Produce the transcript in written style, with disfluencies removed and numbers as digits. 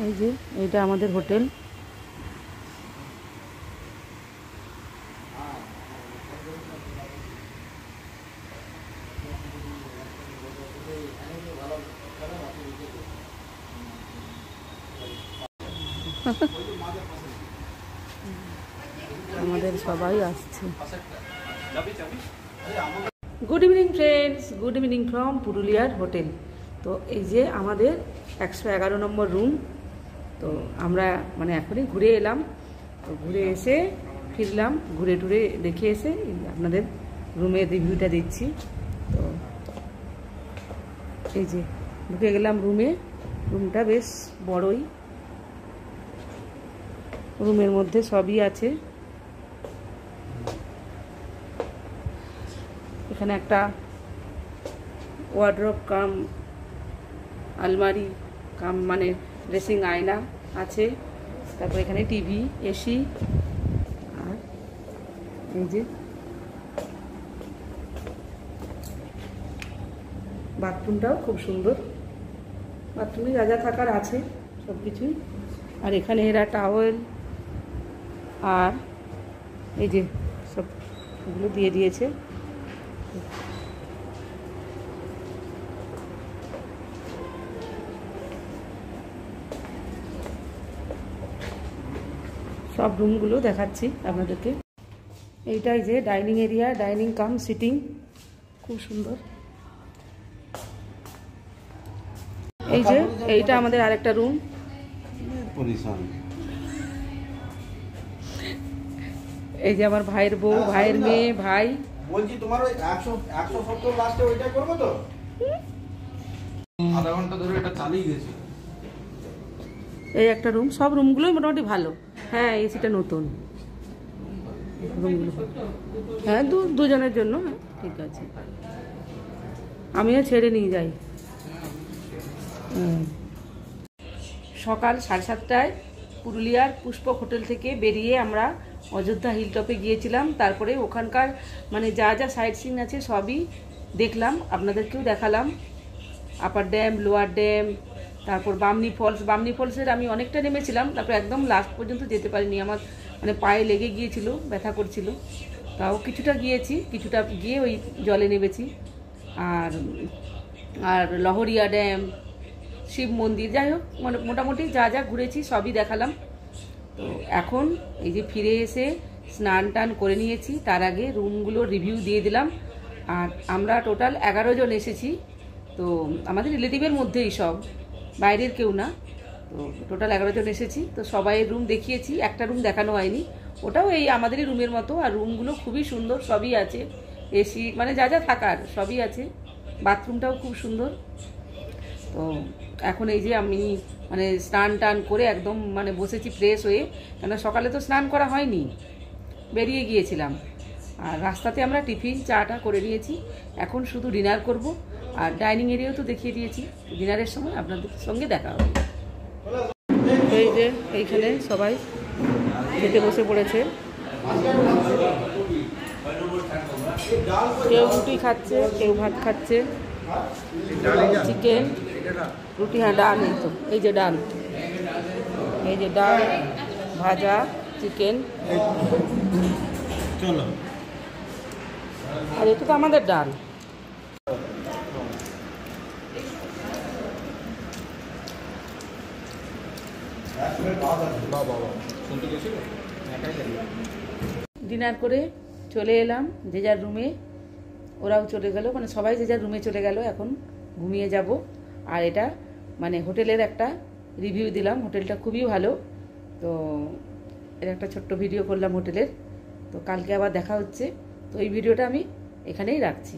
এই যে এইটা আমাদের হোটেল। আমাদের সবাই আসছে। Good evening friends, good evening from পুরুলিয়ার হোটেল। তো এই যে আমাদের 111 নম্বর রুম। তো আমরা মানে এখনই ঘুরে এলাম, তো ঘুরে এসে ফিরলাম, ঘুরে টুরে দেখে এসে আপনাদের রুমের রিভিউটা দিচ্ছি। তো এই যে ঢুকে গেলাম রুমে। রুমটা বেশ বড়ই, রুমের মধ্যে সবই আছে। এখানে একটা ওয়ার্ড্রপ কাম আলমারি কাম মানে ড্রেসিং আয়না আছে। তারপর এখানে টিভি, এসি, আর এই যে বাথরুমটাও খুব সুন্দর। বাথরুমে যা যা থাকার আছে সব কিছুই। আর এখানে এরা টাওয়েল আর এই যে সব এগুলো দিয়ে দিয়েছে। সব রুমগুলো দেখাচ্ছি আপনাদেরকে। এইটাই যে dining area, dining cum sitting, খুব সুন্দর। এই যে এইটা আমাদের আরেকটা রুম। এই যে আমার ভাইয়ের বউ, ভাইয়ের মেয়ে, ভাই। বলছি তোমার ওই 170 লাস্টে ওইটা করব তো, আধা ঘন্টা ধরে এটা চালিয়ে গেছে। এই একটা রুম, সব রুমগুলোই মোটামুটি ভালো। হ্যাঁ, এসিটা নতুন রুমগুলো। হ্যাঁ, দুজনের জন্য। হ্যাঁ, ঠিক আছে, আমিও ছেড়ে নিয়ে যাই। সকাল 7:30টায় পুরুলিয়ার পুষ্পক হোটেল থেকে বেরিয়ে আমরা অযোধ্যা হিলটপে গিয়েছিলাম। তারপরে ওখানকার মানে যা যা সাইট সিন আছে সবই দেখলাম, আপনাদেরকেও দেখালাম। আপার ড্যাম, লোয়ার ড্যাম, তারপর বামনি ফলস। বামনি ফলসের আমি অনেকটা নেমেছিলাম, তারপর একদম লাস্ট পর্যন্ত যেতে পারিনি, আমার মানে পায়ে লেগে গিয়েছিল, ব্যথা করছিল। তাও কিছুটা গিয়েছি, কিছুটা গিয়ে ওই জলে নেমেছি। আর আর লহরিয়া ড্যাম, শিব মন্দির, যাই হোক মানে মোটামুটি যা যা ঘুরেছি সবই দেখালাম। তো এখন এই যে ফিরে এসে স্নান টান করে নিয়েছি, তার আগে রুমগুলোর রিভিউ দিয়ে দিলাম। আর আমরা টোটাল 11 জন এসেছি। তো আমাদের রিলেটিভের মধ্যেই সব, বাইরের কেউ না। তো টোটাল 11 জন এসেছি। তো সবাই রুম দেখিয়েছি, একটা রুম দেখানো হয়নি, ওটাও এই আমাদেরই রুমের মতো। আর রুমগুলো খুবই সুন্দর, সবই আছে, এসি মানে যা যা থাকার সবই আছে। বাথরুমটাও খুব সুন্দর। তো এখন এই যে আমি মানে স্নান টান করে একদম মানে বসেছি ফ্রেশ হয়ে, কেন সকালে তো স্নান করা হয়নি, বেরিয়ে গিয়েছিলাম। আর রাস্তাতে আমরা টিফিন চাটা করে নিয়েছি, এখন শুধু ডিনার করব। আর ডাইনিং এরিয়াও তো দেখিয়ে দিয়েছি, ডিনারের সময় আপনাদের সঙ্গে দেখা হবে। এই যে এইখানে সবাই খেতে বসে পড়েছে, কেউ রুটি খাচ্ছে, কেউ ভাত খাচ্ছে, চিকেন, রুটি, হ্যাঁ ডাল, এই তো এই যে ডাল, এই যে ডাল, ভাজা, চিকেন, চলো। আর এটা তো আমাদের ডাল। ডিনার করে চলে এলাম যে যার রুমে, ওরাও চলে গেল, মানে সবাই যে যার রুমে চলে গেল, এখন ঘুমিয়ে যাব। আর এটা মানে হোটেলের একটা রিভিউ দিলাম, হোটেলটা খুবই ভালো। তো এর একটা ছোট্ট ভিডিও করলাম হোটেলের। তো কালকে আবার দেখা হচ্ছে। তো এই ভিডিওটা আমি এখানেই রাখছি।